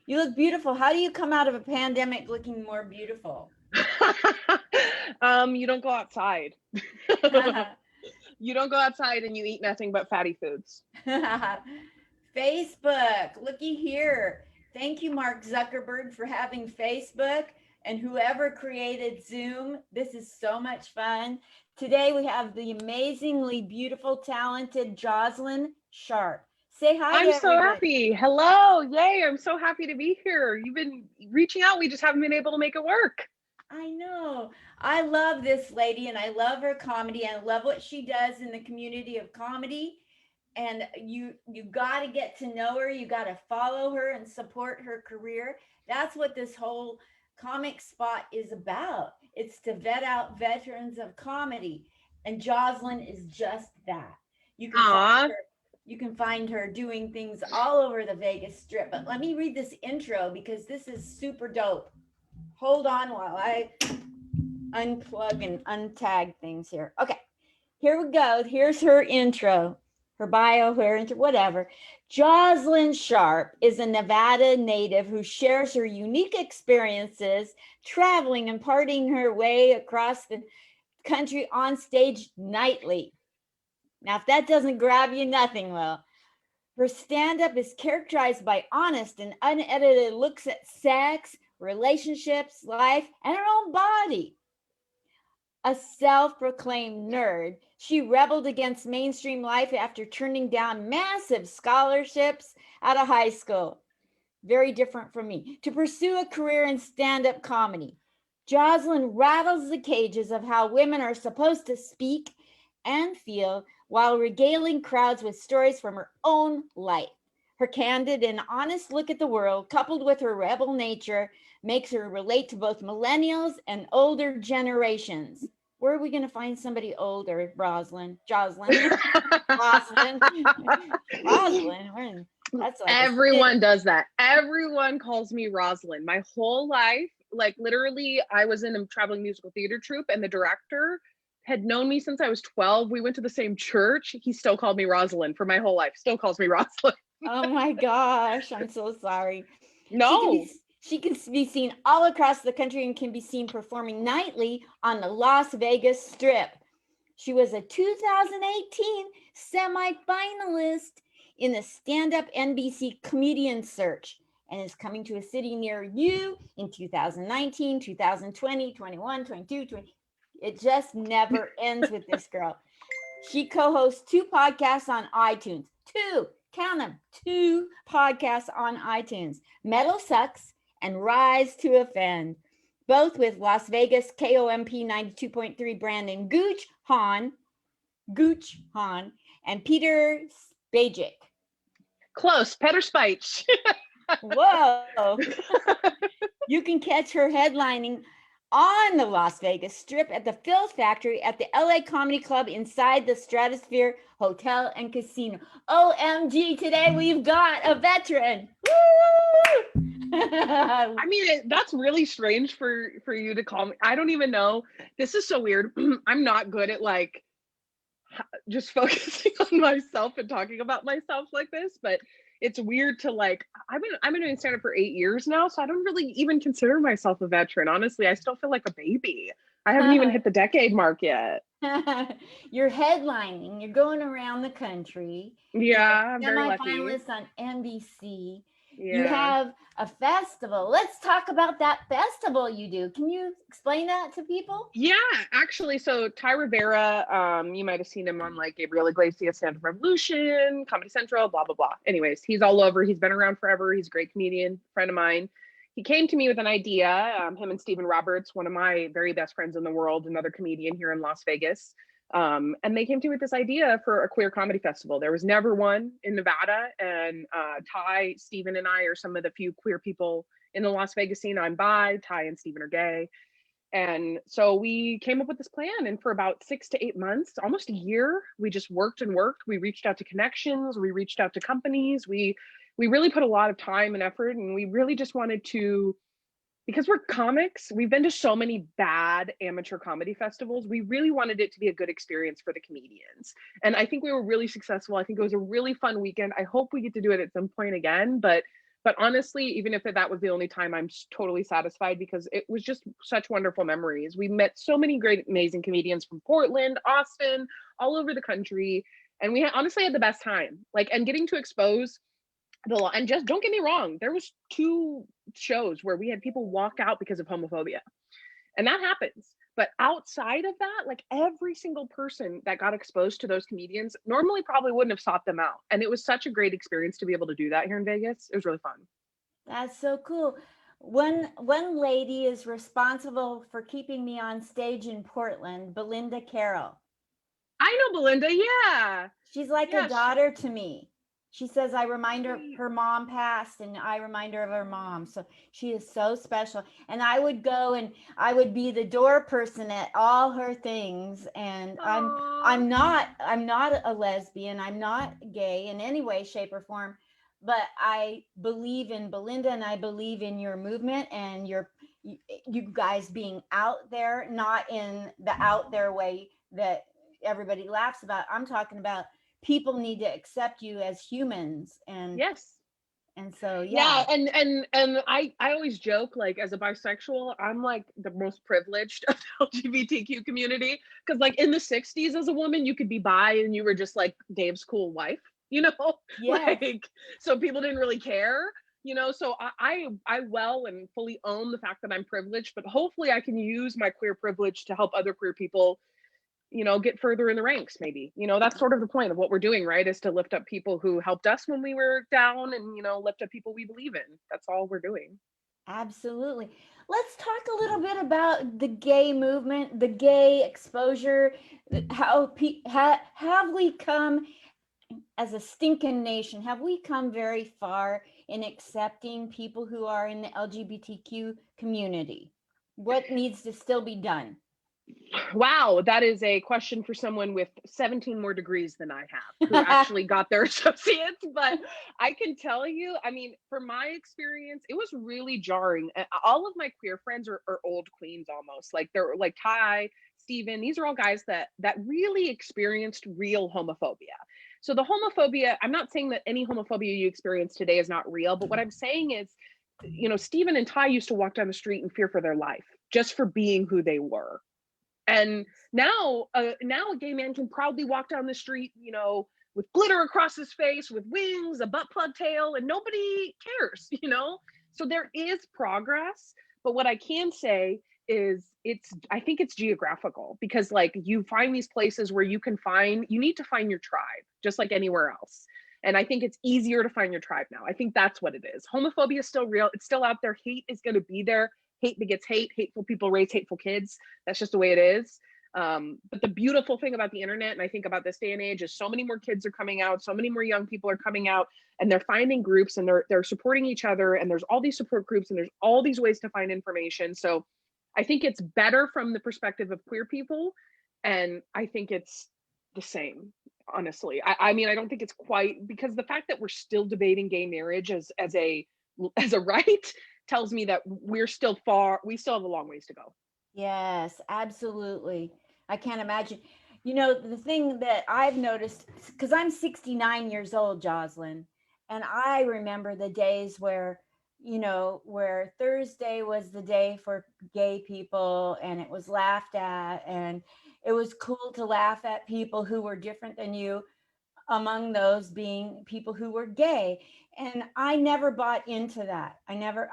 You look beautiful. How do you come out of a pandemic looking more beautiful? You don't go outside. You don't go outside and you eat nothing but fatty foods. Facebook, looky here. Thank you, Mark Zuckerberg, for having Facebook and whoever created Zoom. This is so much fun. Today we have the amazingly beautiful, talented Jozalyn Sharp. Say hi to I'm so everybody. happy. Hello. Yay. I'm so happy to be here. You've been reaching out. We just haven't been able to make it work. I know. I love this lady and I love her comedy and I love what she does in the community of comedy. And you got to get to know her, you got to follow her and support her career. That's what this whole comic spot is about. It's to vet out veterans of comedy. And Jocelyn is just that. You can find Aw. her you can find her doing things all over the Vegas Strip. But let me read this intro because this is super dope. Hold on while I unplug and untag things here. Okay, here we go. Here's her intro, her bio, her intro, whatever. Jozalyn Sharp is a Nevada native who shares her unique experiences traveling and partying her way across the country on stage nightly. Now, if that doesn't grab you, nothing will. Her stand up is characterized by honest and unedited looks at sex, relationships, life, and her own body. A self proclaimed nerd, she rebelled against mainstream life after turning down massive scholarships out of high school. Very different from me. To pursue a career in stand up comedy. Jocelyn rattles the cages of how women are supposed to speak and feel while regaling crowds with stories from her own life. Her candid and honest look at the world, coupled with her rebel nature, makes her relate to both millennials and older generations. Where are we going to find somebody older, Roslyn? Jocelyn? Roslyn? Roslyn? That's like a Everyone city. does that. Everyone calls me Rosalind. My whole life, like literally, I was in a traveling musical theater troupe, and the director had known me since I was 12. We went to the same church. He still called me Rosalind for my whole life. Still calls me Rosalind. Oh my gosh, I'm so sorry. She can be No. she can be seen all across the country and can be seen performing nightly on the Las Vegas Strip. She was a 2018 semifinalist in the Stand Up NBC Comedian Search and is coming to a city near you in 2019, 2020, 21, 22, 20. It just never ends with this girl. She co hosts two podcasts on iTunes. Two, count them, two podcasts on iTunes Metal Sucks and Rise to Offend, both with Las Vegas KOMP 92.3 Brandon Gooch Hahn, and Peter Spajic. Close. Petter Spite. Whoa. You can catch her headlining on the Las Vegas Strip at the Phil Factory at the LA Comedy Club inside the Stratosphere Hotel and Casino. OMG, today we've got a veteran. Woo! I mean, that's really strange for you to call me. I don't even know. This is so weird. I'm not good at like just focusing on myself and talking about myself like this, but it's weird to like I've been doing stand up for 8 years now, so I don't really even consider myself a veteran. Honestly, I still feel like a baby. I haven't even hit the decade mark yet. You're headlining, you're going around the country. Yeah, You're I'm a very lucky. semi-finalist on NBC. You Yeah. have a festival. Let's talk about that festival you do. Can you explain that to people? Yeah, actually, so Ty Rivera, you might have seen him on like Gabriel Iglesias, Stand Up Revolution, Comedy Central, blah blah blah. Anyways, he's all over. He's been around forever. He's a great comedian, friend of mine. He came to me with an idea. Him and Stephen Roberts, one of my very best friends in the world, another comedian here in Las Vegas. And they came to me with this idea for a queer comedy festival. There was never one in Nevada, and Ty, Stephen, and I are some of the few queer people in the Las Vegas scene. I'm bi. Ty and Stephen are gay. And so we came up with this plan. And for about 6 to 8 months, almost a year, we just worked and worked. We reached out to connections, we reached out to companies, we really put a lot of time and effort. And we really just wanted to, because we're comics, we've been to so many bad amateur comedy festivals. We really wanted it to be a good experience for the comedians. And I think we were really successful. I think it was a really fun weekend. I hope we get to do it at some point again. But But honestly, even if that was the only time, I'm totally satisfied because it was just such wonderful memories. We met so many great, amazing comedians from Portland, Austin, all over the country. And we honestly had the best time. Like, and getting to expose and just don't get me wrong, there was 2 shows where we had people walk out because of homophobia. And that happens. But outside of that, like every single person that got exposed to those comedians normally probably wouldn't have sought them out. And it was such a great experience to be able to do that here in Vegas. It was really fun. That's so cool. One lady is responsible for keeping me on stage in Portland, Belinda Carroll. I know Belinda, yeah. She's like Yeah, a daughter to me. She says I remind her Sweet. her mom passed and I remind her of her mom. So she is so special. And I would go and I would be the door person at all her things. And Aw. I'm not a lesbian. I'm not gay in any way, shape, or form. But I believe in Belinda and I believe in your movement and you guys being out there, not in the out there way that everybody laughs about. I'm talking about people need to accept you as humans, Yes. and so Yeah, yeah. and I always joke, like, as a bisexual, I'm like the most privileged of the LGBTQ community because like in the 60s as a woman you could be bi and you were just like Dave's cool wife, you know. Yes, Like, so people didn't really care, you know. So I well and fully own the fact that I'm privileged, but hopefully I can use my queer privilege to help other queer people, you know, get further in the ranks. Maybe, you know, that's sort of the point of what we're doing, right, is to lift up people who helped us when we were down and, you know, lift up people we believe in. That's all we're doing. absolutely. Let's talk a little bit about the gay movement, the gay exposure. How have we come as a stinking nation? Have we come very far in accepting people who are in the LGBTQ community? What needs to still be done? Wow, that is a question for someone with 17 more degrees than I have, who actually got their associates. But I can tell you, I mean, from my experience, it was really jarring. All of my queer friends are old queens almost. Like they're like Ty, Steven, these are all guys that really experienced real homophobia. So the homophobia, I'm not saying that any homophobia you experience today is not real, but what I'm saying is, you know, Steven and Ty used to walk down the street in fear for their life just for being who they were. And now a gay man can proudly walk down the street, you know, with glitter across his face, with wings, a butt plug tail, and nobody cares, you know. So there is progress, but what I can say is I think it's geographical, because like you find these places where you need to find your tribe just like anywhere else. And I think it's easier to find your tribe now. I think that's what it is. Homophobia is still real. It's still out there. Hate is going to be there. Hate begets hate. Hateful people raise hateful kids. That's just the way it is. But the beautiful thing about the internet, and I think about this day and age, is so many more kids are coming out, so many more young people are coming out, and they're finding groups and they're supporting each other, and there's all these support groups and there's all these ways to find information. So I think it's better from the perspective of queer people, and I think it's the same, honestly. I mean, I don't think it's quite, because the fact that we're still debating gay marriage as a right tells me that we still have a long ways to go. Yes, absolutely. I can't imagine. You know, the thing that I've noticed, because I'm 69 years old, Jozalyn, and I remember the days where, where Thursday was the day for gay people and it was laughed at, and it was cool to laugh at people who were different than you, among those being people who were gay. And I never bought into that. I never,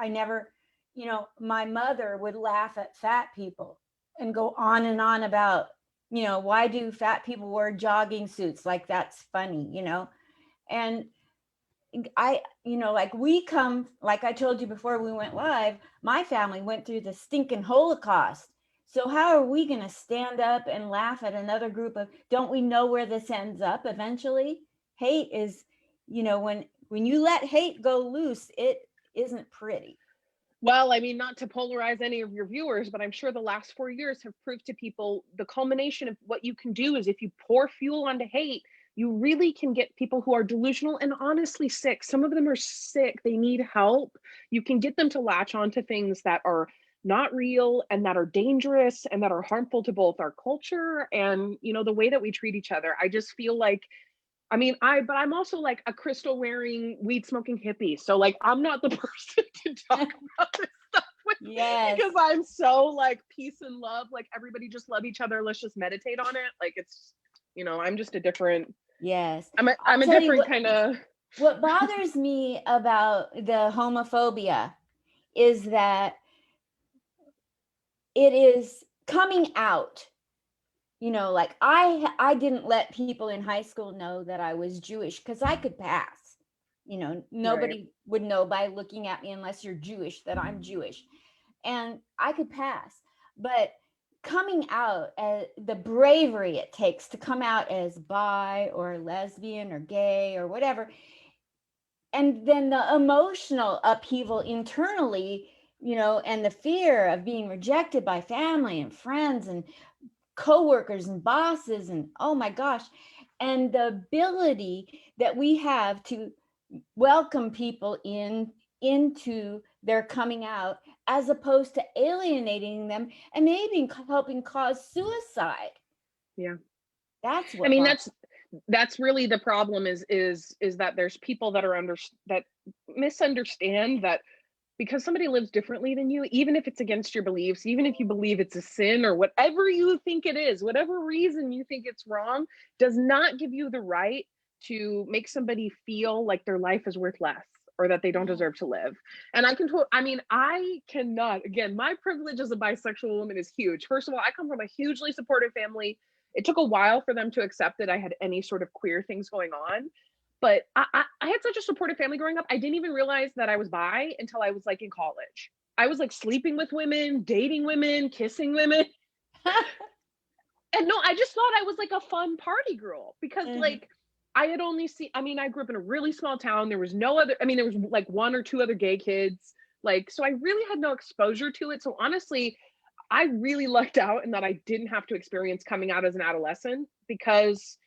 my mother would laugh at fat people and go on and on about, why do fat people wear jogging suits? Like that's funny, And like I told you before we went live, my family went through the stinking Holocaust. So how are we going to stand up and laugh at another group of, don't we know where this ends up eventually? Hate is, when you let hate go loose, it isn't pretty. Well, I mean, not to polarize any of your viewers, but I'm sure the last 4 years have proved to people the culmination of what you can do is, if you pour fuel onto hate, you really can get people who are delusional and honestly sick. Some of them are sick. They need help. You can get them to latch onto things that are not real and that are dangerous and that are harmful to both our culture and, you know, the way that we treat each other. I just feel like I mean, but I'm also like a crystal wearing, weed smoking hippie. So like, I'm not the person to talk about this stuff with, Yes. because I'm so like peace and love. Like everybody just love each other. Let's just meditate on it. Like it's, I'm just a different. Yes. I'm a I'll tell you different kind of. what bothers me about the homophobia is that it is coming out. Like I didn't let people in high school know that I was Jewish because I could pass. Nobody would know by looking at me unless you're Jewish that I'm Jewish. And I could pass. But coming out, the bravery it takes to come out as bi or lesbian or gay or whatever, and then the emotional upheaval internally, and the fear of being rejected by family and friends and coworkers and bosses, and oh my gosh, and the ability that we have to welcome people into their coming out, as opposed to alienating them and maybe helping cause suicide. Yeah. That's what I mean, that's really the problem is that there's people that are that misunderstand that because somebody lives differently than you, even if it's against your beliefs, even if you believe it's a sin or whatever you think it is, whatever reason you think it's wrong, does not give you the right to make somebody feel like their life is worth less or that they don't deserve to live. And I cannot, again, my privilege as a bisexual woman is huge. First of all, I come from a hugely supportive family. It took a while for them to accept that I had any sort of queer things going on. But I had such a supportive family growing up. I didn't even realize that I was bi until I was like in college. I was like sleeping with women, dating women, kissing women. And no, I just thought I was like a fun party girl because like I had only seen, I grew up in a really small town. There was no other, there was like one or two other gay kids. Like, so I really had no exposure to it. So honestly, I really lucked out in that I didn't have to experience coming out as an adolescent because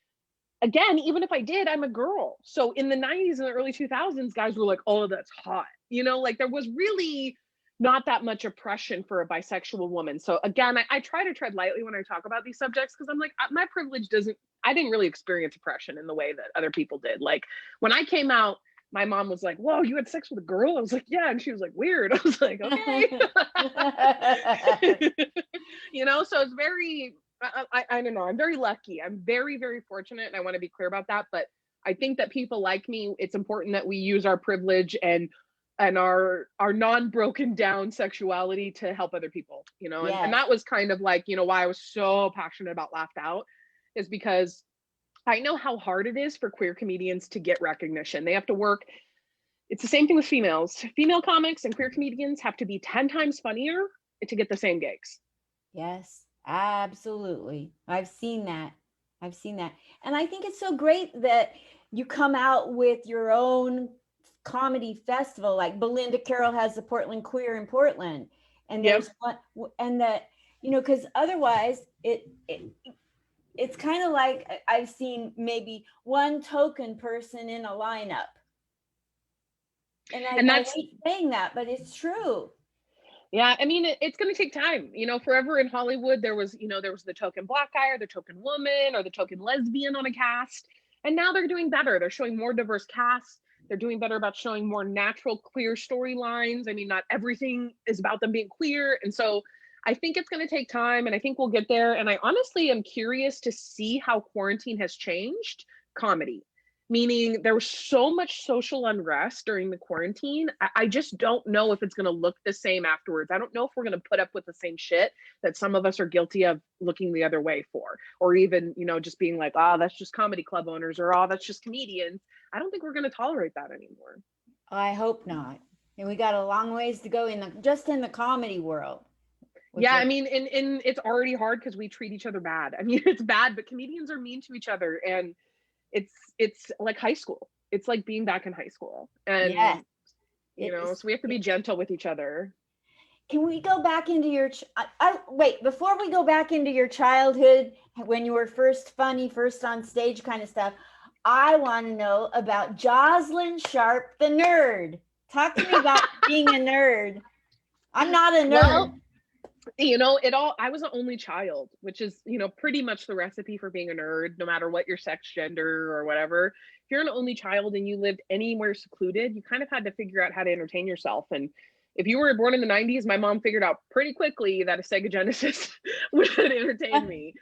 again, even if I did, I'm a girl. So in the 90s and the early 2000s, guys were like, oh, that's hot. Like there was really not that much oppression for a bisexual woman. So again, I try to tread lightly when I talk about these subjects because I'm like, my privilege I didn't really experience oppression in the way that other people did. Like when I came out, my mom was like, whoa, you had sex with a girl? I was like, yeah. And she was like, weird. I was like, okay. So it's very, I don't know. I'm very lucky. I'm very, very fortunate. And I want to be clear about that. But I think that people like me, it's important that we use our privilege and our non-broken down sexuality to help other people, Yes. And that was kind of like, why I was so passionate about Laughed Out is because I know how hard it is for queer comedians to get recognition. They have to work. It's the same thing with females. Female comics and queer comedians have to be 10 times funnier to get the same gigs. Yes, absolutely. I've seen that. And I think it's so great that you come out with your own comedy festival. Like Belinda Carroll has the Portland Queer in Portland. And there's one, and that, because otherwise it's kind of like I've seen maybe one token person in a lineup. And I hate saying that, but it's true. Yeah, it's going to take time. Forever in Hollywood, there was the token Black guy or the token woman or the token lesbian on a cast. And now they're doing better. They're showing more diverse casts. They're doing better about showing more natural queer storylines. Not everything is about them being queer. And so I think it's going to take time and I think we'll get there. And I honestly am curious to see how quarantine has changed comedy. Meaning there was so much social unrest during the quarantine. I just don't know if it's going to look the same afterwards. I don't know if we're going to put up with the same shit that some of us are guilty of looking the other way for, or even, just being like, oh, that's just comedy club owners or, oh, that's just comedians. I don't think we're going to tolerate that anymore. I hope not. And we got a long ways to go in the comedy world. Yeah, and it's already hard because we treat each other bad. It's bad, but comedians are mean to each other and it's like high school. It's like being back in high school. And, so we have to be gentle with each other. Can we go back into your, wait, before we go back into your childhood, when you were first funny, first on stage kind of stuff, I want to know about Jozalyn Sharp, the nerd. Talk to me about being a nerd. I'm not a nerd. Well, You know, it all, I was an only child, which is, you know, pretty much the recipe for being a nerd, no matter what your sex, gender, or whatever. If you're an only child and you lived anywhere secluded, you kind of had to figure out how to entertain yourself. And if you were born in the 90s, my mom figured out pretty quickly that a Sega Genesis would entertain me.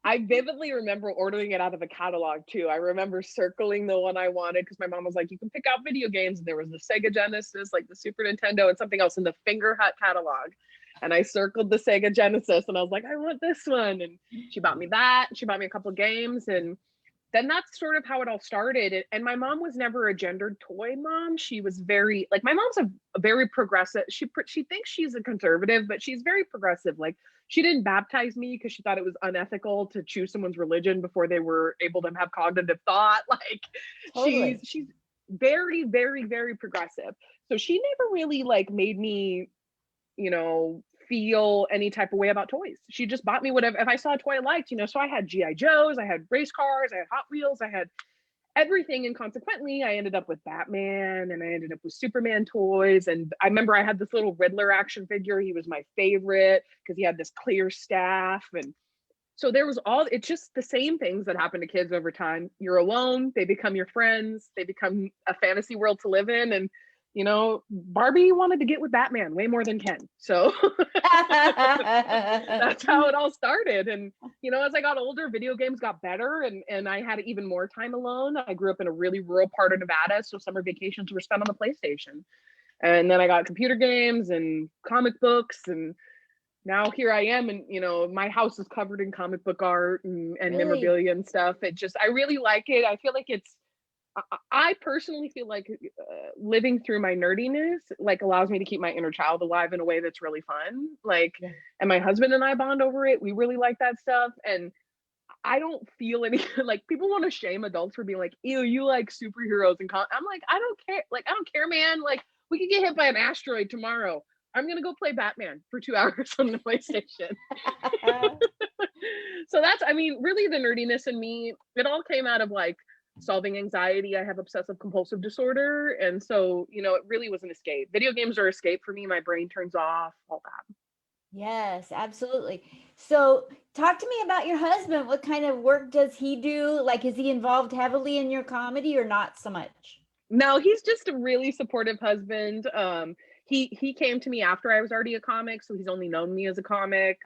I vividly remember ordering it out of a catalog too. I remember circling the one I wanted because my mom was like, you can pick out video games. And there was the Sega Genesis, like the Super Nintendo, and something else in the Finger Hut catalog. And I circled the Sega Genesis and I was like, I want this one. And she bought me that. She bought me a couple of games. And then that's sort of how it all started. And my mom was never a gendered toy mom. She was very, like, my mom's a very progressive. She thinks she's a conservative, but she's very progressive. Like, she didn't baptize me because she thought it was unethical to choose someone's religion before they were able to have cognitive thought. Like, Totally. she's very, very, very progressive. So she never really like made me, you know, feel any type of way about toys. She just bought me whatever. If I saw a toy I liked, you know, so I had GI Joes, I had race cars, I had Hot Wheels, I had everything. And consequently, I ended up with Batman and I ended up with Superman toys. And I remember I had this little Riddler action figure. He was my favorite because he had this clear staff. And so there was all, it's just the same things that happen to kids over time. You're alone, they become your friends, they become a fantasy world to live in. And you know, Barbie wanted to get with Batman way more than Ken. So that's how it all started. And, you know, as I got older, video games got better and I had even more time alone. I grew up in a really rural part of Nevada. So summer vacations were spent on the PlayStation. And then I got computer games and comic books. And now here I am. And, you know, my house is covered in comic book art and Really? memorabilia and stuff. It just, I really like it. I feel like I personally feel like living through my nerdiness like allows me to keep my inner child alive in a way that's really fun. Like, Yeah. and my husband and I bond over it. We really like that stuff. And I don't feel any like people want to shame adults for being like, ew, you like superheroes and I'm like, I don't care. Like, I don't care, man. Like, we could get hit by an asteroid tomorrow. I'm gonna go play Batman for 2 hours on the PlayStation. So that's, I mean, really the nerdiness in me, it all came out of like solving anxiety. I have obsessive compulsive disorder. And so, you know, it really was an escape. Video games are escape for me. My brain turns off, all that. Yes, absolutely. So talk to me about your husband. What kind of work does he do? Like, is he involved heavily in your comedy or not so much? No, he's just a really supportive husband. He came to me after I was already a comic, so he's only known me as a comic.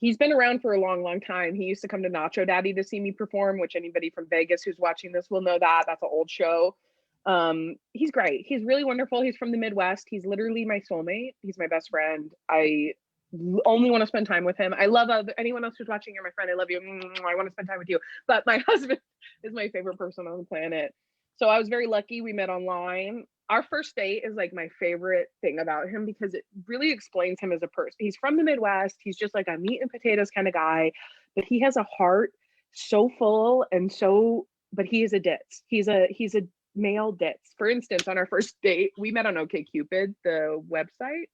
He's been around for a long, long time. He used to come to Nacho Daddy to see me perform, which anybody from Vegas who's watching this will know that. That's an old show. He's great. He's really wonderful. He's from the Midwest. He's literally my soulmate. He's my best friend. I only want to spend time with him. I love anyone else who's watching. You're my friend. I love you. I want to spend time with you. But my husband is my favorite person on the planet. So I was very lucky. We met online. Our first date is like my favorite thing about him because it really explains him as a person. He's from the Midwest. He's just like a meat and potatoes kind of guy, but he has a heart so full and so, but he is a ditz. He's a male ditz. For instance, on our first date, we met on OkCupid, the website.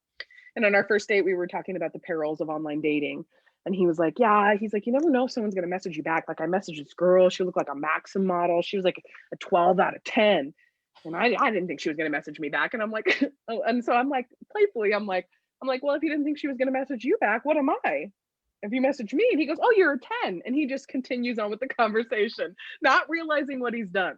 And on our first date, we were talking about the perils of online dating. And he was like, yeah, he's like, you never know if someone's going to message you back. Like I messaged this girl. She looked like a Maxim model. She was like a 12 out of 10. And I didn't think she was going to message me back. And I'm like, oh, and so I'm like, playfully, I'm like, well, if you didn't think she was going to message you back, what am I? If you message me? And he goes, oh, you're a 10. And he just continues on with the conversation, not realizing what he's done.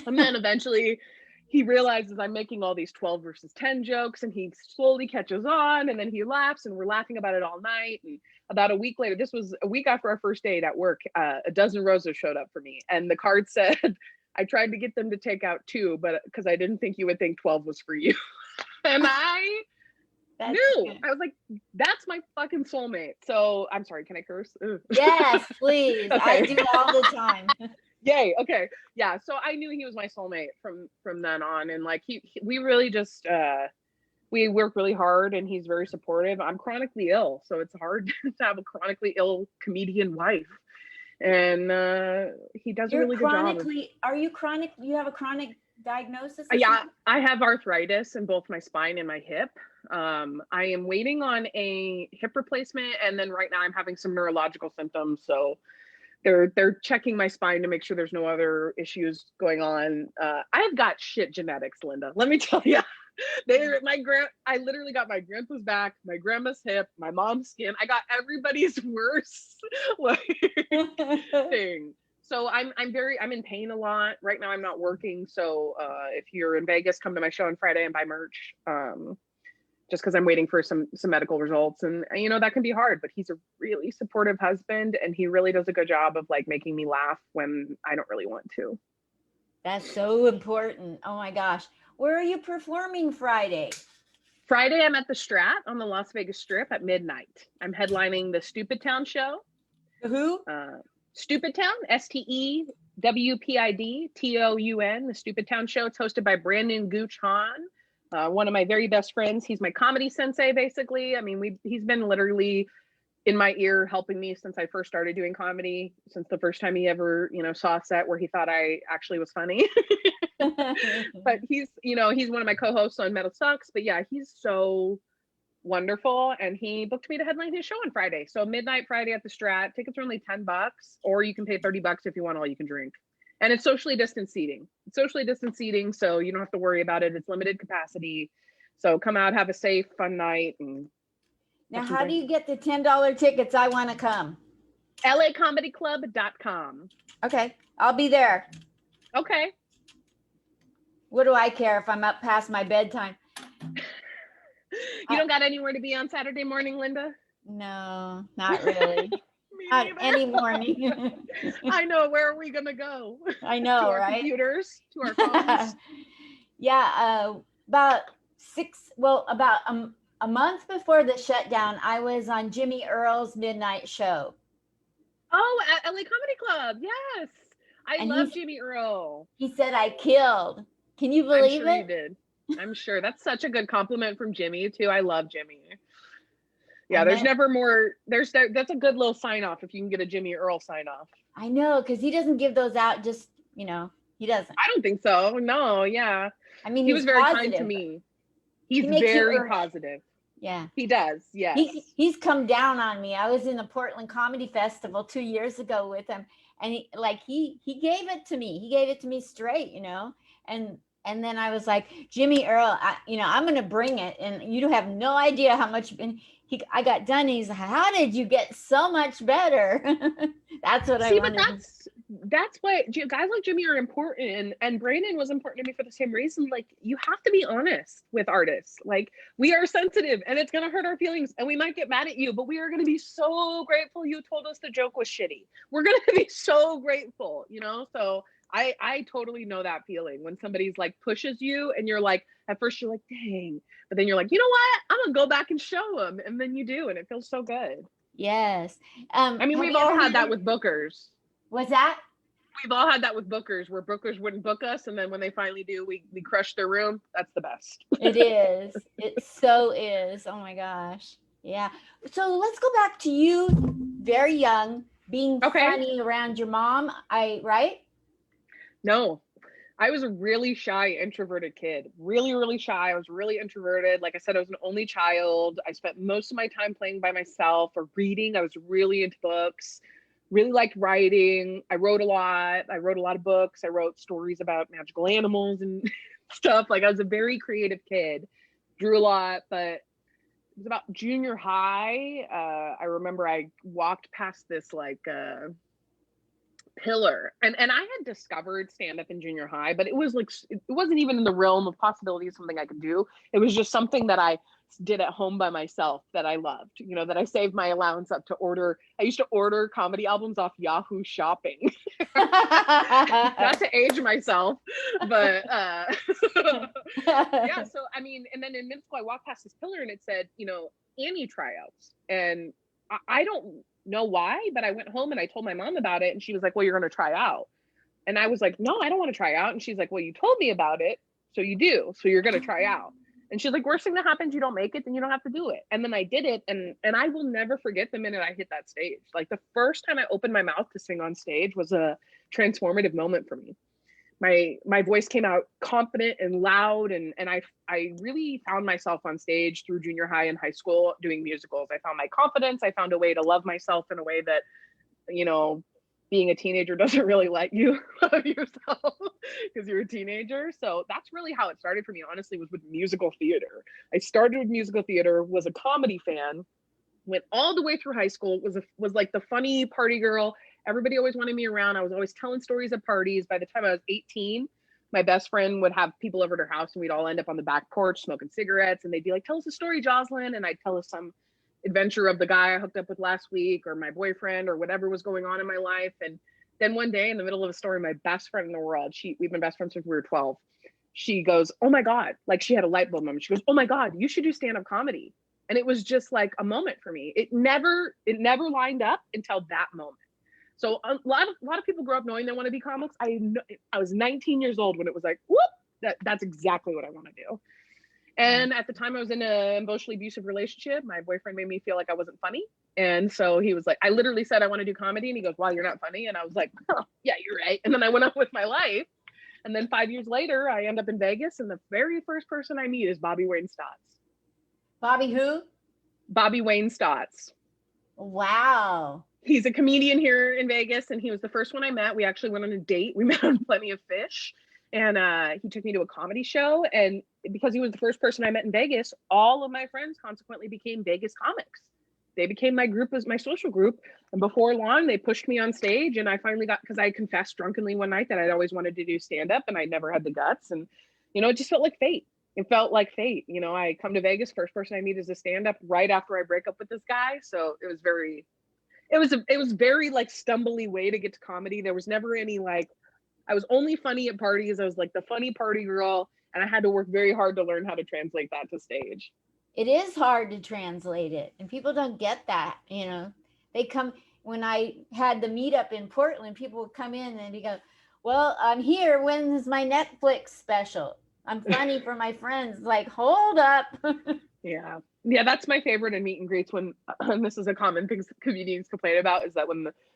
And then eventually he realizes I'm making all these 12 versus 10 jokes and he slowly catches on and then he laughs and we're laughing about it all night. And about a week later, this was a week after our first date at work, a dozen roses showed up for me. And the card said, I tried to get them to take out 2, but because I didn't think you would think 12 was for you. And I knew. Good. I was like, that's my fucking soulmate. So I'm sorry, can I curse? Ugh. Yes, please. Okay. I do all the time. Yay. Okay. Yeah. So I knew he was my soulmate from then on. And like we really just we work really hard and he's very supportive. I'm chronically ill, so it's hard to have a chronically ill comedian wife. And he does a really good job. Are you chronic? You have a chronic diagnosis? Yeah, I have arthritis in both my spine and my hip. I am waiting on a hip replacement, and then right now I'm having some neurological symptoms. So they're checking my spine to make sure there's no other issues going on. I've got shit genetics, Linda. Let me tell you. I literally got my grandpa's back, my grandma's hip, my mom's skin. I got everybody's worst like thing. So I'm in pain a lot right now. I'm not working. So if you're in Vegas, come to my show on Friday and buy merch. Just because I'm waiting for some medical results, and that can be hard. But he's a really supportive husband, and he really does a good job of like making me laugh when I don't really want to. That's so important. Oh my gosh. Where are you performing Friday? Friday, I'm at the Strat on the Las Vegas Strip at midnight. I'm headlining the Stupid Town show. Who? Stupid Town, STEWPIDTOUN, the Stupid Town show. It's hosted by Brandon Gooch Hahn, one of my very best friends. He's my comedy sensei, basically. I mean, he's been literally in my ear helping me since I first started doing comedy, since the first time he ever, saw a set where he thought I actually was funny. But he's one of my co-hosts on Metal Sucks. But yeah, he's so wonderful, and he booked me to headline his show on Friday. So midnight Friday at the Strat. Tickets are only $10, or you can pay $30 if you want all you can drink. And it's socially distanced seating. So you don't have to worry about it. It's limited capacity. So come out, have a safe, fun night. And now, how do you get the $10 tickets? I want to come. LAComedyClub.com. Okay, I'll be there. Okay. What do I care if I'm up past my bedtime? You don't got anywhere to be on Saturday morning, Linda? No, not really. Not any morning. I know. Where are we going to go? I know, to our right? computers, to our phones. Yeah, about a month before the shutdown, I was on Jimmy Earl's midnight show. Oh, at LA Comedy Club. Yes. I love Jimmy Earl. He said I killed. Can you believe it? I'm sure you did. I'm sure. That's such a good compliment from Jimmy too. I love Jimmy. Yeah, there's never more. That's a good little sign off if you can get a Jimmy Earl sign off. I know, because he doesn't give those out just, he doesn't. I don't think so. No, yeah. I mean, he was very kind to me. He's very positive. Yeah. He does. Yeah. He's come down on me. I was in the Portland Comedy Festival 2 years ago with him, and he gave it to me. He gave it to me straight, and then I was like, Jimmy Earl, I'm going to bring it. And you have no idea how much I got done. And he's like, how did you get so much better? That's what I wanted. But that's why guys like Jimmy are important. And Brandon was important to me for the same reason. Like, you have to be honest with artists. Like, we are sensitive and it's going to hurt our feelings and we might get mad at you, but we are going to be so grateful you told us the joke was shitty. We're going to be so grateful, So I totally know that feeling when somebody's like pushes you and you're like, at first you're like, dang, but then you're like, you know what? I'm gonna go back and show them. And then you do, and it feels so good. Yes. I mean, we've all had that with bookers. What's that? We've all had that with bookers where bookers wouldn't book us. And then when they finally do, we crush their room. That's the best. It is. It so is. Oh my gosh. Yeah. So let's go back to you, very young, being funny around your mom. Right? No, I was a really shy, introverted kid. Really, really shy. I was really introverted. Like I said, I was an only child. I spent most of my time playing by myself or reading. I was really into books, really liked writing. I wrote a lot. I wrote a lot of books. I wrote stories about magical animals and stuff. Like, I was a very creative kid, drew a lot, but it was about junior high. I remember I walked past this pillar and I had discovered stand-up in junior high, but it wasn't even in the realm of possibility of something I could do. It was just something that I did at home by myself that I loved, that I saved my allowance up to order. I used to order comedy albums off Yahoo Shopping. Not to age myself, but yeah. So I mean, and then in middle school I walked past this pillar and it said, Annie tryouts, and I don't know why, but I went home and I told my mom about it, and she was like, well, you're going to try out. And I was like, no, I don't want to try out. And she's like, well, you told me about it, so you do, so you're going to try out. And she's like, worst thing that happens, you don't make it, then you don't have to do it. And then I did it, and I will never forget the minute I hit that stage. Like, the first time I opened my mouth to sing on stage was a transformative moment for me. My voice came out confident and loud, and I really found myself on stage through junior high and high school doing musicals. I found my confidence. I found a way to love myself in a way that, being a teenager doesn't really let you love yourself because you're a teenager. So that's really how it started for me, honestly, was with musical theater. I started with musical theater, was a comedy fan, went all the way through high school, was like the funny party girl. Everybody always wanted me around. I was always telling stories at parties. By the time I was 18, my best friend would have people over at her house and we'd all end up on the back porch smoking cigarettes. And they'd be like, tell us a story, Jozalyn. And I'd tell us some adventure of the guy I hooked up with last week or my boyfriend or whatever was going on in my life. And then one day in the middle of a story, my best friend in the world, we've been best friends since we were 12. She goes, oh my God, like she had a light bulb moment. She goes, oh my God, you should do stand-up comedy. And it was just like a moment for me. It never lined up until that moment. So a lot of people grow up knowing they want to be comics. I was 19 years old when it was like, whoop, that's exactly what I want to do. And at the time I was in an emotionally abusive relationship. My boyfriend made me feel like I wasn't funny. And so he was like, I literally said, I want to do comedy. And he goes, wow, you're not funny. And I was like, oh, yeah, you're right. And then I went on with my life. And then 5 years later, I end up in Vegas. And the very first person I meet is Bobby Wayne Stotts. Bobby who? Bobby Wayne Stotts. Wow. He's a comedian here in Vegas. And he was the first one I met. We actually went on a date. We met on Plenty of Fish. And he took me to a comedy show. And because he was the first person I met in Vegas, all of my friends consequently became Vegas comics. They became my group, as my social group. And before long, they pushed me on stage. And I finally got, because I confessed drunkenly one night that I'd always wanted to do stand-up and I never had the guts. And, you know, it just felt like fate. It felt like fate. You know, I come to Vegas, first person I meet is a stand-up right after I break up with this guy. So it was very like stumbly way to get to comedy. There was never any like, I was only funny at parties. I was like the funny party girl. And I had to work very hard to learn how to translate that to stage. It is hard to translate it. And people don't get that, you know. They come, when I had the meetup in Portland, people would come in and they go, well, I'm here. When's my Netflix special? I'm funny for my friends. Like, hold up. Yeah. That's my favorite in meet and greets when this is a common thing comedians complain about, is that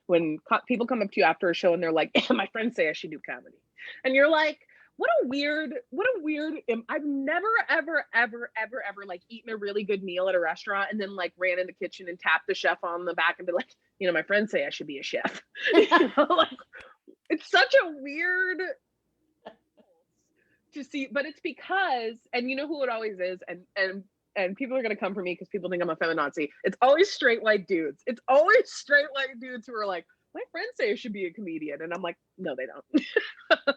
when people come up to you after a show and they're like, my friends say I should do comedy. And you're like, what a weird, I've never, ever like eaten a really good meal at a restaurant and then like ran in the kitchen and tapped the chef on the back and be like, you know, my friends say I should be a chef. You know, like, it's such a weird to see, but it's because, and you know who it always is, and people are going to come for me because people think I'm a feminazi. It's always straight white dudes. It's always straight white dudes who are like, my friends say I should be a comedian. And I'm like, no, they don't.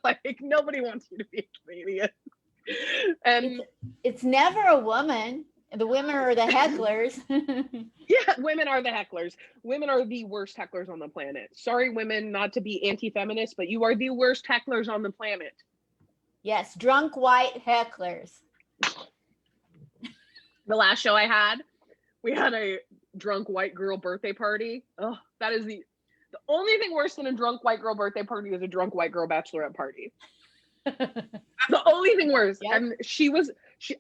Like, nobody wants you to be a comedian. And it's never a woman. The women are the hecklers. Yeah, women are the hecklers. Women are the worst hecklers on the planet. Sorry, women, not to be anti-feminist, but you are the worst hecklers on the planet. Yes, drunk white hecklers. The last show I had, we had a drunk white girl birthday party. Oh, that is the only thing worse than a drunk white girl birthday party is a drunk white girl bachelorette party. The only thing worse. Yep. And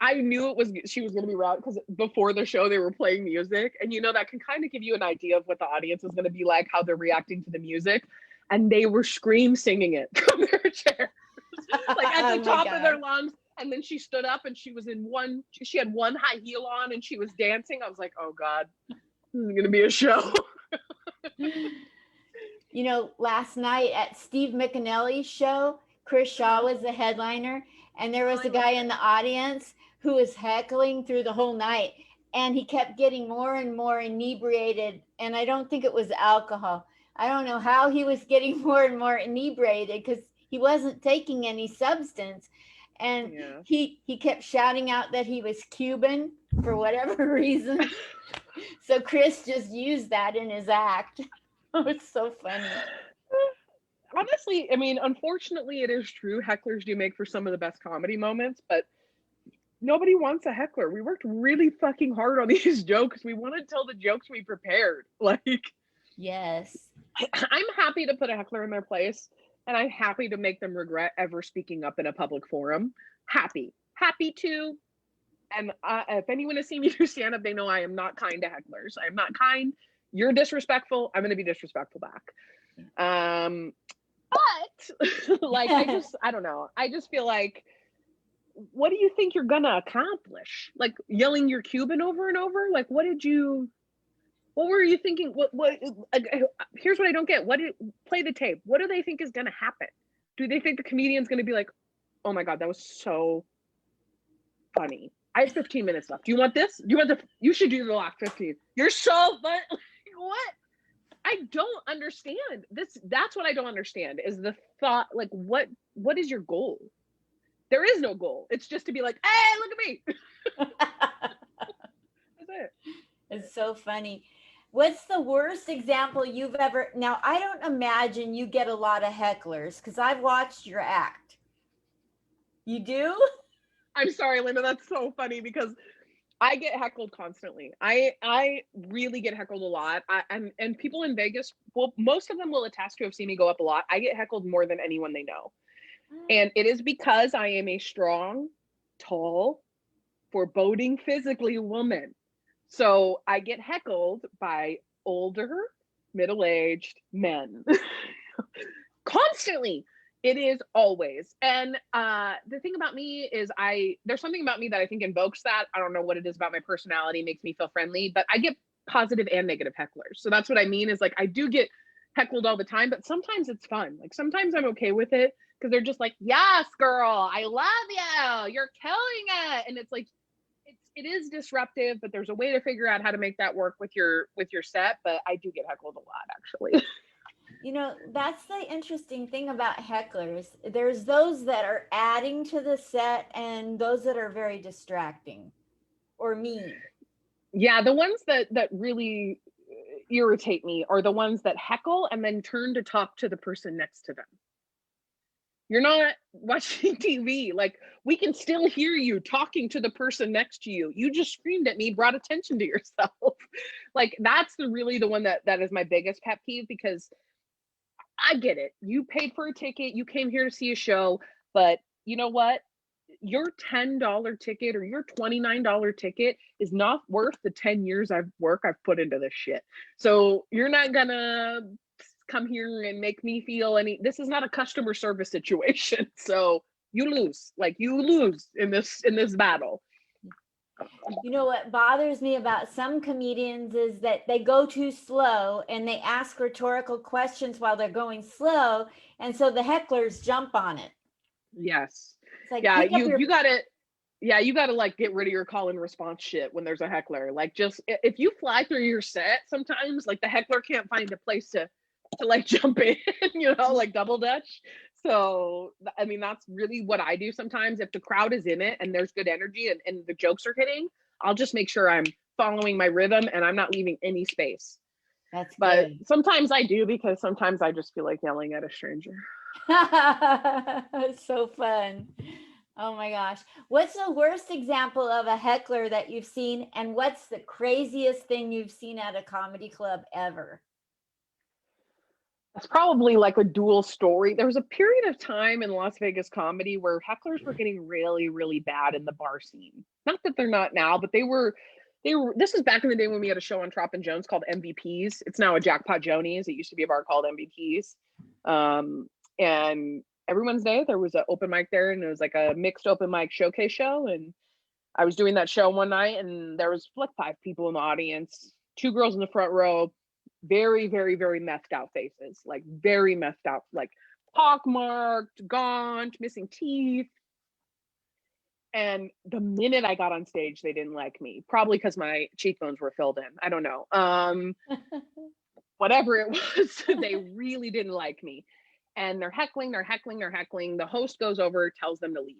I knew she was going to be route because before the show they were playing music, and you know that can kind of give you an idea of what the audience is going to be like, how they're reacting to the music, and they were singing it from their chairs, like at the top of their lungs. And then she stood up and she had one high heel on and she was dancing. I was like, oh God, this is going to be a show. You know, last night at Steve McAnally's show, Chris Shaw was the headliner, and there was a guy in the audience who was heckling through the whole night, and he kept getting more and more inebriated, and I don't think it was alcohol. I don't know how he was getting more and more inebriated because he wasn't taking any substance. And yeah. he kept shouting out that he was Cuban for whatever reason. So Chris just used that in his act. Oh, it's so funny. Honestly, I mean, unfortunately, it is true. Hecklers do make for some of the best comedy moments, but nobody wants a heckler. We worked really fucking hard on these jokes. We want to tell the jokes we prepared. Like, yes. I'm happy to put a heckler in their place. And I'm happy to make them regret ever speaking up in a public forum. Happy to. And if anyone has seen me do stand-up, they know I am not kind to hecklers. I am not kind. You're disrespectful. I'm going to be disrespectful back. But like, I don't know. I just feel like, what do you think you're going to accomplish? Like yelling you're Cuban over and over? Like, what did you What were you thinking? Here's what I don't get. Play the tape. What do they think is going to happen? Do they think the comedian's going to be like, oh my God, that was so funny. I have 15 minutes left. Do you want this? You should do the last 15. You're so fun. What? I don't understand this. That's what I don't understand is the thought, like, what is your goal? There is no goal. It's just to be like, hey, look at me. That's it. It's so funny. What's the worst example you've ever, now I don't imagine you get a lot of hecklers because I've watched your act. You do? I'm sorry, Linda, that's so funny because I get heckled constantly. I really get heckled a lot. And people in Vegas, well, most of them will attest to have seen me go up a lot. I get heckled more than anyone they know. And it is because I am a strong, tall, foreboding physically woman. So I get heckled by older, middle-aged men constantly. It is always. And the thing about me is there's something about me that I think invokes that. I don't know what it is about my personality, makes me feel friendly, but I get positive and negative hecklers. So that's what I mean is like, I do get heckled all the time, but sometimes it's fun. Like sometimes I'm okay with it because they're just like, yes, girl, I love you. You're killing it. And it's like, it is disruptive, but there's a way to figure out how to make that work with your set. But I do get heckled a lot, actually. You know, that's the interesting thing about hecklers. There's those that are adding to the set and those that are very distracting or mean. Yeah, the ones that really irritate me are the ones that heckle and then turn to talk to the person next to them. You're not watching TV. Like, we can still hear you talking to the person next to you. You just screamed at me, brought attention to yourself. Like, that's really the one that is my biggest pet peeve, because I get it. You paid for a ticket. You came here to see a show. But you know what? Your $10 ticket or your $29 ticket is not worth the 10 years I've put into this shit. So you're not gonna come here and make me feel this is not a customer service situation. So you lose in this battle. You know what bothers me about some comedians is that they go too slow and they ask rhetorical questions while they're going slow, and so the hecklers jump on it. Yes. Like, yeah, you gotta like get rid of your call and response shit when there's a heckler. Like, just if you fly through your set, sometimes like the heckler can't find a place to like jump in, like double dutch. So I mean, that's really what I do sometimes. If the crowd is in it and there's good energy and the jokes are hitting, I'll just make sure I'm following my rhythm and I'm not leaving any space. But good. Sometimes I do, because sometimes I just feel like yelling at a stranger. It's so fun. Oh my gosh. What's the worst example of a heckler that you've seen, and what's the craziest thing you've seen at a comedy club ever? It's probably like a dual story. There was a period of time in Las Vegas comedy where hecklers were getting really, really bad in the bar scene. Not that they're not now, but they were, this was back in the day when we had a show on Trop and Jones called MVPs. It's now a Jackpot Jonies. It used to be a bar called MVPs. And every Wednesday there was an open mic there, and it was like a mixed open mic showcase show. And I was doing that show one night, and there was like 5 people in the audience, 2 girls in the front row, very, very, very messed out faces, like very messed out, like pockmarked, gaunt, missing teeth. And the minute I got on stage, they didn't like me, probably because my cheekbones were filled in. I don't know. Whatever it was, they really didn't like me. And they're heckling. The host goes over, tells them to leave.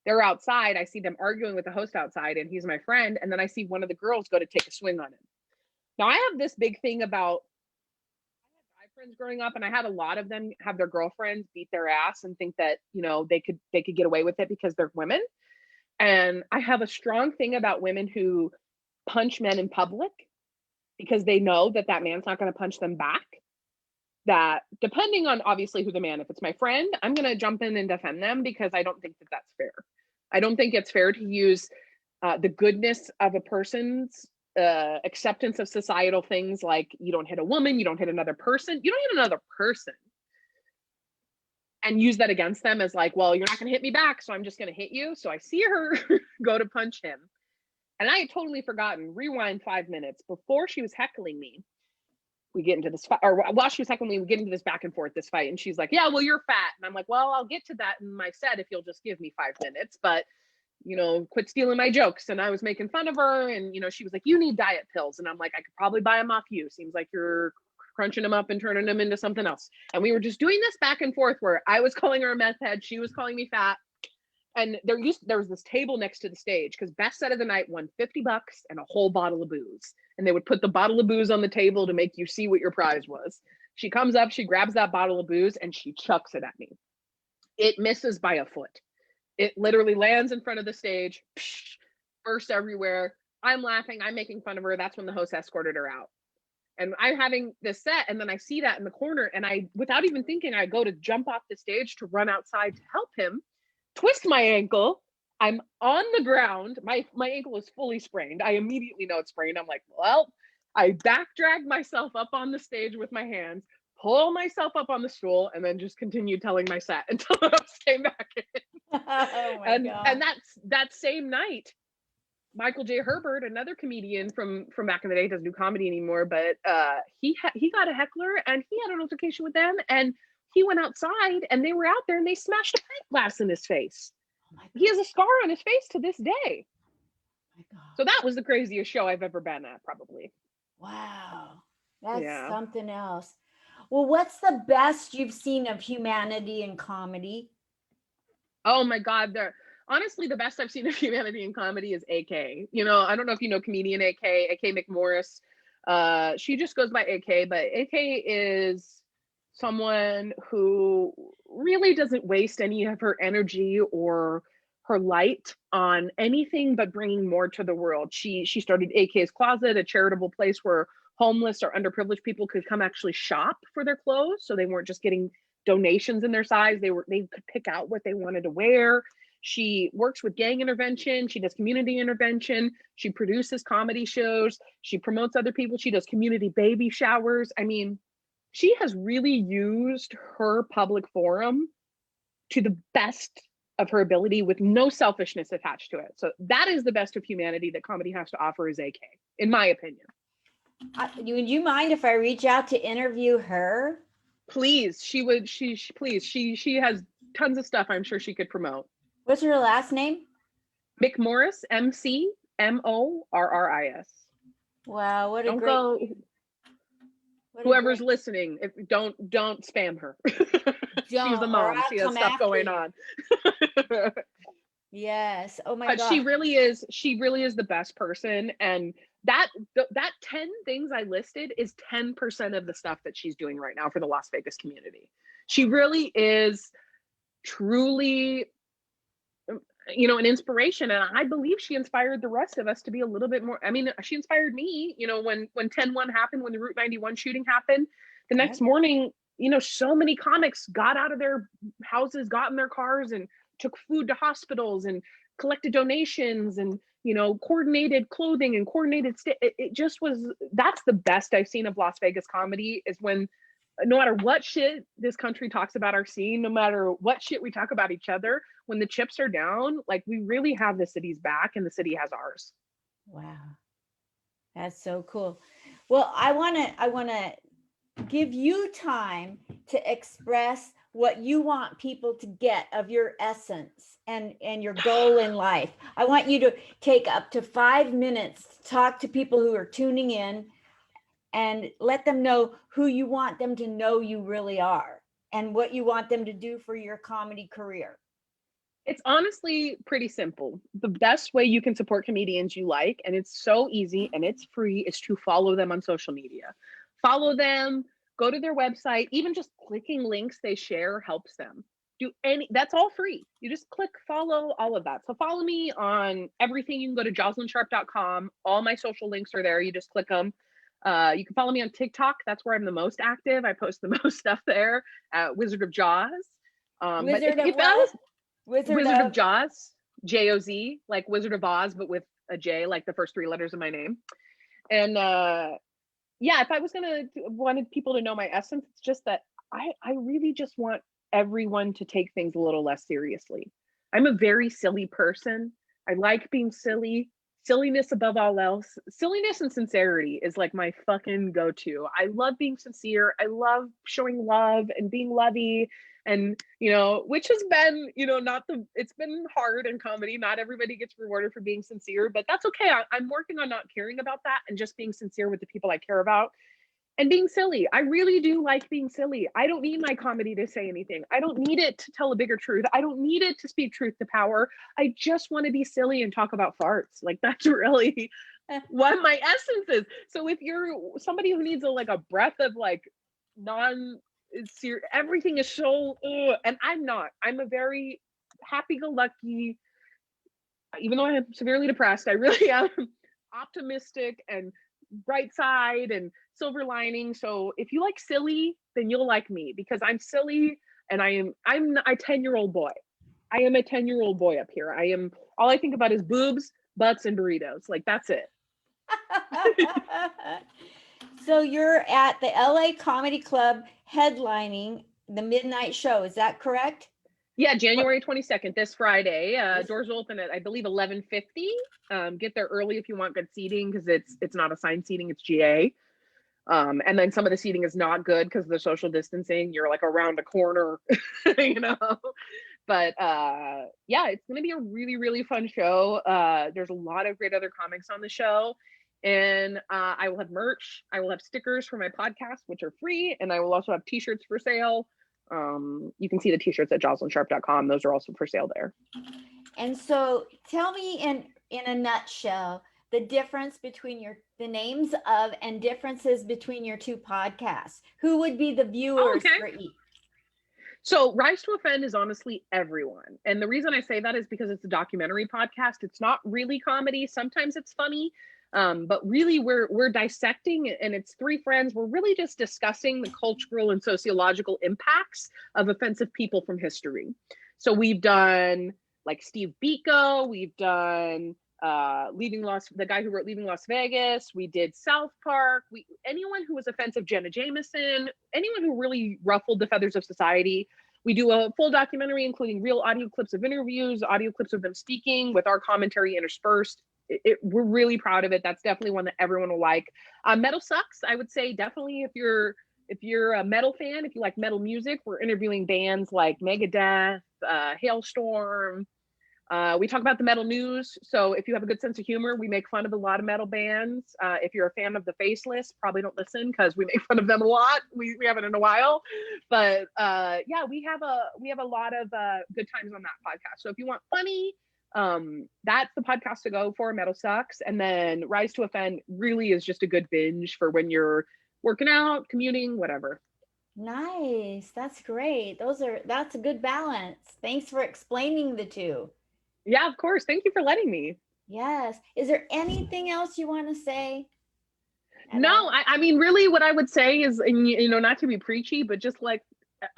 They're outside. I see them arguing with the host outside, and he's my friend. And then I see one of the girls go to take a swing on him. Now, I have this big thing about, I had guy friends growing up, and I had a lot of them have their girlfriends beat their ass and think that, they could get away with it because they're women. And I have a strong thing about women who punch men in public because they know that man's not going to punch them back. That depending on obviously who the man, if it's my friend, I'm going to jump in and defend them, because I don't think that that's fair. I don't think it's fair to use the goodness of a person's acceptance of societal things, like you don't hit a woman, you don't hit another person, and use that against them as like, well, you're not going to hit me back, so I'm just going to hit you. So I see her go to punch him, And I had totally forgotten, rewind 5 minutes before she was heckling me. We get into this fight, or while she was heckling me, we get into this back and forth, this fight. And she's like, yeah, well, you're fat. And I'm like, well, I'll get to that in my set if you'll just give me 5 minutes. But, quit stealing my jokes. And I was making fun of her. And, she was like, you need diet pills. And I'm like, I could probably buy them off you. Seems like you're crunching them up and turning them into something else. And we were just doing this back and forth where I was calling her a meth head. She was calling me fat. And there was this table next to the stage because best set of the night won $50 and a whole bottle of booze. And they would put the bottle of booze on the table to make you see what your prize was. She comes up, she grabs that bottle of booze and she chucks it at me. It misses by a foot. It literally lands in front of the stage, bursts everywhere. I'm laughing, I'm making fun of her. That's when the host escorted her out. And I'm having this set, and then I see that in the corner, and I, without even thinking, I go to jump off the stage to run outside to help him. Twist my ankle. I'm on the ground. My ankle is fully sprained. I immediately know it's sprained. I'm like, well, I back drag myself up on the stage with my hands, pull myself up on the stool, and then just continue telling my set until the host came back in. Oh my God. And that same night, Michael J. Herbert, another comedian from back in the day, doesn't do comedy anymore, but he got a heckler and he had an altercation with them, and he went outside and they were out there and they smashed a pint glass in his face. Oh he has a scar on his face to this day. My God. So that was the craziest show I've ever been at, probably. Wow. That's something else. Well, what's the best you've seen of humanity in comedy? Oh my God. Honestly, the best I've seen of humanity in comedy is AK. I don't know if you know comedian AK McMorris. She just goes by AK, but AK is someone who really doesn't waste any of her energy or her light on anything but bringing more to the world. She started AK's Closet, a charitable place where homeless or underprivileged people could come actually shop for their clothes, so they weren't just getting donations in their size. They could pick out what they wanted to wear. She works with gang intervention. She does community intervention. She produces comedy shows. She promotes other people. She does community baby showers. I mean, she has really used her public forum to the best of her ability with no selfishness attached to it. So that is the best of humanity that comedy has to offer is AK, in my opinion. Would you mind if I reach out to interview her? Please, she would. Please. She has tons of stuff I'm sure she could promote. What's her last name? McMorris, McMorris. Wow, what a don't great. Go, whoever's listening, don't spam her. She's a mom. She has stuff going on. Yes. Oh my God. But she really is the best person. And that 10 things I listed is 10% of the stuff that she's doing right now for the Las Vegas community. She really is truly, an inspiration. And I believe she inspired the rest of us to be a little bit more. I mean, she inspired me, when 10/1 happened, when the Route 91 shooting happened, the next morning, so many comics got out of their houses, got in their cars and took food to hospitals and collected donations and, coordinated clothing and coordinated. It just was, that's the best I've seen of Las Vegas comedy, is when no matter what shit this country talks about our scene, no matter what shit we talk about each other, when the chips are down, like, we really have the city's back and the city has ours. Wow. That's so cool. Well, I want to give you time to express what you want people to get of your essence and your goal in life. I want you to take up to 5 minutes to talk to people who are tuning in and let them know who you want them to know you really are and what you want them to do for your comedy career. It's honestly pretty simple. The best way you can support comedians you like, and it's so easy and it's free, is to follow them on social media. Follow them, go to their website. Even just clicking links they share helps them. That's all free. You just click follow, all of that. So follow me on everything. You can go to jozalinsharp.com. All my social links are there. You just click them. You can follow me on TikTok. That's where I'm the most active. I post the most stuff there at Wizard of Jaws. Wizard of Jaws, Joz, like Wizard of Oz, but with a J, like the first 3 letters of my name. And if I was wanted people to know my essence, it's just that I really just want everyone to take things a little less seriously. I'm a very silly person. I like being silly. silliness above all else. Silliness and sincerity is like my fucking go-to. I love being sincere. I love showing love and being lovey. And, which has been, it's been hard in comedy. Not everybody gets rewarded for being sincere, but that's okay. I'm working on not caring about that and just being sincere with the people I care about. And being silly. I really do like being silly. I don't need my comedy to say anything. I don't need it to tell a bigger truth. I don't need it to speak truth to power. I just want to be silly and talk about farts. Like, that's really what my essence is. So if you're somebody who needs a breath of everything is so, and I'm not. I'm a very happy-go-lucky, even though I am severely depressed, I really am optimistic and bright side and silver lining. So if you like silly, then you'll like me, because I'm silly and I'm a 10-year-old boy. I am a 10-year-old boy up here. All I think about is boobs, butts, and burritos. Like, that's it. So you're at the LA Comedy Club headlining the midnight show. Is that correct? Yeah, January 22nd, this Friday. Doors open at, I believe, 11:50. Get there early if you want good seating, because it's not assigned seating, it's GA. And then some of the seating is not good because of the social distancing. You're like around a corner, But yeah, it's going to be a really, really fun show. There's a lot of great other comics on the show. And I will have merch. I will have stickers for my podcast, which are free. And I will also have t-shirts for sale. You can see the t-shirts at JozalynSharp.com. Those are also for sale there. And so tell me in a nutshell, the difference between the names of and differences between your two podcasts. Who would be the viewers for each? So Rise to Offend is honestly everyone. And the reason I say that is because it's a documentary podcast. It's not really comedy. Sometimes it's funny. But really we're dissecting, and it's three friends. We're really just discussing the cultural and sociological impacts of offensive people from history. So we've done like Steve Biko, we've done the guy who wrote Leaving Las Vegas, we did South Park, anyone who was offensive, Jenna Jameson, anyone who really ruffled the feathers of society. We do a full documentary, including real audio clips of interviews, audio clips of them speaking with our commentary interspersed. We're really proud of it. That's definitely one that everyone will like. Metal Sucks, I would say definitely if you're a metal fan, if you like metal music, we're interviewing bands like Megadeth, Hailstorm. We talk about the metal news. So if you have a good sense of humor, we make fun of a lot of metal bands. If you're a fan of the Faceless, probably don't listen because we make fun of them a lot. We haven't in a while, but yeah, we have a lot of good times on that podcast. So if you want funny, that's the podcast to go for. Metal Sucks. And then Rise to Offend really is just a good binge for when you're working out, commuting, whatever. Nice. That's great. That's a good balance. Thanks for explaining the two. Yeah, of course. Thank you for letting me. Yes. Is there anything else you want to say? No, I mean, really what I would say is, not to be preachy, but just like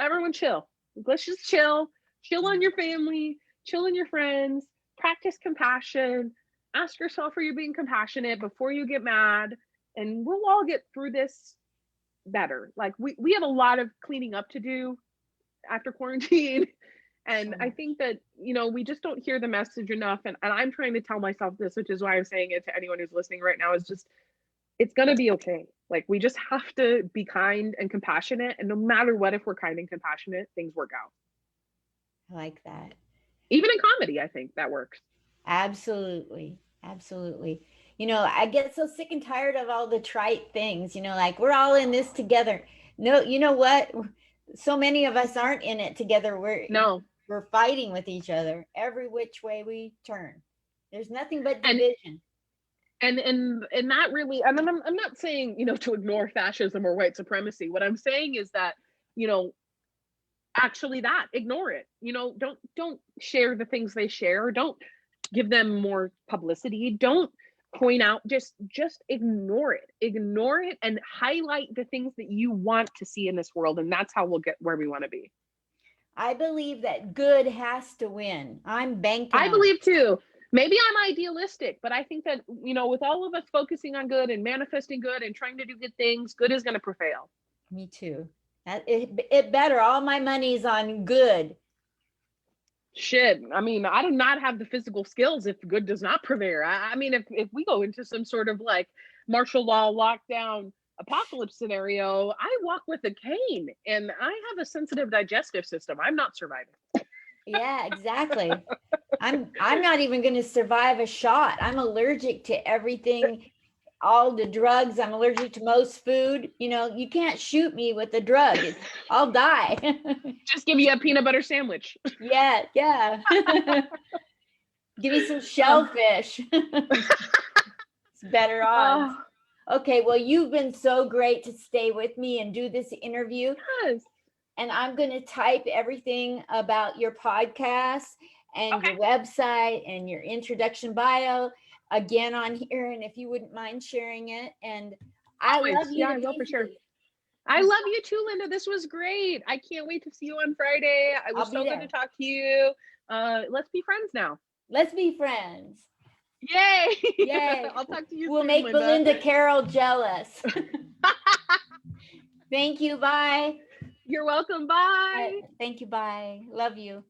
everyone chill. Let's just chill on your family, chill on your friends, practice compassion, ask yourself, are you being compassionate before you get mad? And we'll all get through this better. Like we have a lot of cleaning up to do after quarantine. And I think that, we just don't hear the message enough. And I'm trying to tell myself this, which is why I'm saying it to anyone who's listening right now, is just, it's going to be okay. Like, we just have to be kind and compassionate. And no matter what, if we're kind and compassionate, things work out. I like that. Even in comedy, I think that works. Absolutely. Absolutely. I get so sick and tired of all the trite things, like we're all in this together. No, you know what? So many of us aren't in it together. We're fighting with each other every which way we turn. There's nothing but division. And that really, I'm not saying, to ignore fascism or white supremacy. What I'm saying is that, actually ignore it. Don't share the things they share. Don't give them more publicity. Don't point out, just ignore it and highlight the things that you want to see in this world. And that's how we'll get where we want to be. I believe that good has to win. I'm banking. I believe too. Maybe I'm idealistic, but I think that, with all of us focusing on good and manifesting good and trying to do good things, good is going to prevail. Me too. It better. All my money's on good. Shit. I mean, I do not have the physical skills if good does not prevail. I mean, if we go into some sort of like martial law lockdown apocalypse scenario, I walk with a cane and I have a sensitive digestive system. I'm not surviving. Yeah, exactly. I'm not even going to survive a shot. I'm allergic to everything, all the drugs. I'm allergic to most food. You know, you can't shoot me with a drug. I'll die. Just give me a peanut butter sandwich. Yeah, yeah. Give me some Oh, shellfish. It's better odds. Okay, well, you've been so great to stay with me and do this interview. yes. And I'm going to type everything about your podcast and Okay. your website and your introduction bio again on here. And if you wouldn't mind sharing it. And I Always. love you Yeah, to I will for sure. pieces. I love you too, Linda. This was great. I can't wait to see you on Friday. It was I'll be so good there. to talk to you. Let's be friends now. Let's be friends. Yay! Yay. I'll talk to you We'll soon, make Linda. Belinda Carroll jealous. Thank you. Bye. You're welcome. Bye. Thank you. Bye. Love you.